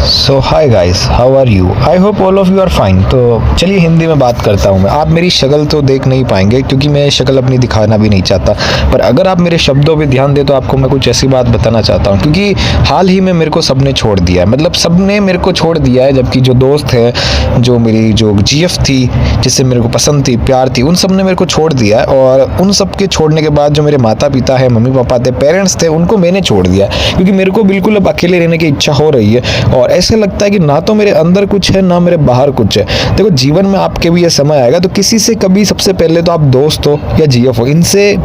So hi guys, how are you? I hope all of you are fine. तो चलिए हिंदी में बात करता हूँ मैं। आप मेरी शक्ल तो देख नहीं पाएंगे क्योंकि मैं शक्ल अपनी दिखाना भी नहीं चाहता, पर अगर आप मेरे शब्दों पे ध्यान दे तो आपको मैं कुछ ऐसी बात बताना चाहता हूँ। क्योंकि हाल ही में मेरे को सबने छोड़ दिया है, मतलब सबने मेरे को छोड़ दिया है। जबकि जो दोस्त है, जो मेरी जो जीएफ थी, जिससे मेरे को पसंद थी, प्यार थी, उन सब ने मेरे को छोड़ दिया है। और उन सब के छोड़ने के बाद जो मेरे माता पिता है, मम्मी पापा थे, पेरेंट्स थे, उनको मैंने छोड़ दिया क्योंकि मेरे को बिल्कुल अब अकेले रहने की इच्छा हो रही है। और ऐसे लगता है कि ना तो मेरे अंदर कुछ है, ना मेरे बाहर कुछ है। देखो, जीवन में आपके भी ये समय आएगा तो किसी से कभी, सबसे पहले तो आप दोस्त हो या जीएफ हो, इनसे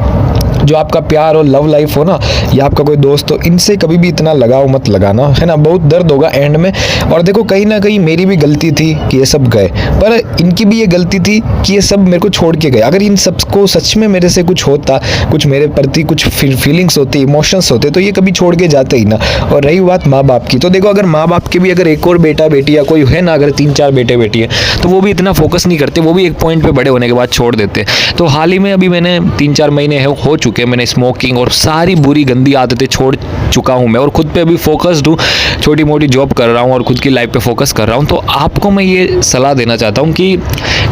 जो आपका प्यार हो, लव लाइफ हो ना, या आपका कोई दोस्त हो, इनसे कभी भी इतना लगाव मत लगाना, है ना। बहुत दर्द होगा एंड में। और देखो, कहीं ना कहीं मेरी भी गलती थी कि ये सब गए, पर इनकी भी ये गलती थी कि ये सब मेरे को छोड़ के गए। अगर इन सबको सच में मेरे से कुछ होता, कुछ मेरे प्रति कुछ फीलिंग्स होती, इमोशंस होते, तो ये कभी छोड़ के जाते ही ना। और रही बात माँ बाप की, तो देखो, अगर माँ बाप के भी अगर एक और बेटा बेटी या कोई है ना, अगर 3-4 बेटे बेटी है, तो वो भी इतना फोकस नहीं करते, वो भी एक पॉइंट पे बड़े होने के बाद छोड़ देते। तो हाल ही में अभी मैंने 3-4 महीने हो चुके, मैंने स्मोकिंग और सारी बुरी गंदी आदतें छोड़ चुका हूं मैं, और खुद पे अभी फोकस्ड हूँ, छोटी मोटी जॉब कर रहा हूं और खुद की लाइफ पे फोकस कर रहा हूं। तो आपको मैं ये सलाह देना चाहता हूं कि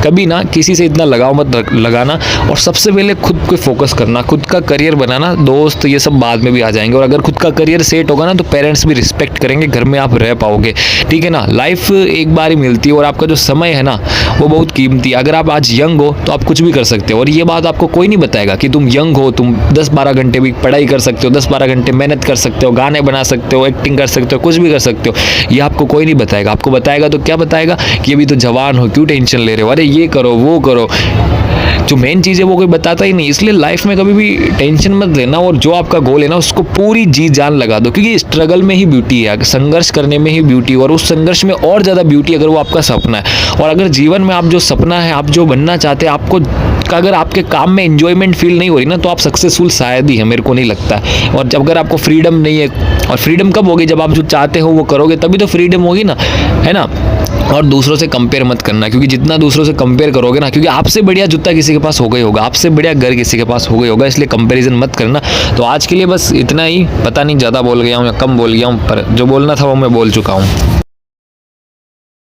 कभी ना किसी से इतना लगाव मत लगाना, और सबसे पहले खुद पे फोकस करना, खुद का करियर बनाना। दोस्त ये सब बाद में भी आ जाएंगे, और अगर खुद का करियर सेट होगा ना तो पेरेंट्स भी रिस्पेक्ट करेंगे, घर में आप रह पाओगे, ठीक है ना। लाइफ एक बार ही मिलती है और आपका जो समय है ना वो बहुत कीमती है। अगर आप आज यंग हो तो आप कुछ भी कर सकते हो, और ये बात आपको कोई नहीं बताएगा कि तुम यंग हो, तुम 10-12 घंटे भी पढ़ाई कर सकते हो, 10-12 घंटे मेहनत कर सकते हो, गाने बना सकते हो, एक्टिंग कर सकते हो, कुछ भी कर सकते हो। ये आपको कोई नहीं बताएगा। आपको बताएगा तो क्या बताएगा कि अभी तो जवान हो, क्यों टेंशन ले रहे हो, अरे ये करो वो करो। जो मेन चीज़ है वो कोई बताता ही नहीं। इसलिए लाइफ में कभी भी टेंशन मत लेना, और जो आपका गोल है ना उसको पूरी जी जान लगा दो, क्योंकि स्ट्रगल में ही ब्यूटी है, संघर्ष करने में ही ब्यूटी है, और उस संघर्ष में और ज़्यादा ब्यूटी अगर वो आपका सपना है। और अगर जीवन में आप जो सपना है, आप जो बनना चाहते हैं, आपको अगर आपके काम में एंजॉयमेंट फील नहीं हो रही ना, तो आप सक्सेसफुल शायद ही है, मेरे को नहीं लगता। और जब अगर आपको फ्रीडम नहीं है, और फ्रीडम कब होगी, जब आप जो चाहते हो वो करोगे, तभी तो फ्रीडम होगी ना, है ना। और दूसरों से कंपेयर मत करना, क्योंकि जितना दूसरों से कंपेयर करोगे ना, क्योंकि आपसे बढ़िया जूता किसी के पास हो गई होगा, आपसे बढ़िया घर किसी के पास हो गई होगा, इसलिए कंपैरिजन मत करना। तो आज के लिए बस इतना ही। पता नहीं ज़्यादा बोल गया हूँ या कम बोल गया हूँ, पर जो बोलना था वो मैं बोल चुका हूँ।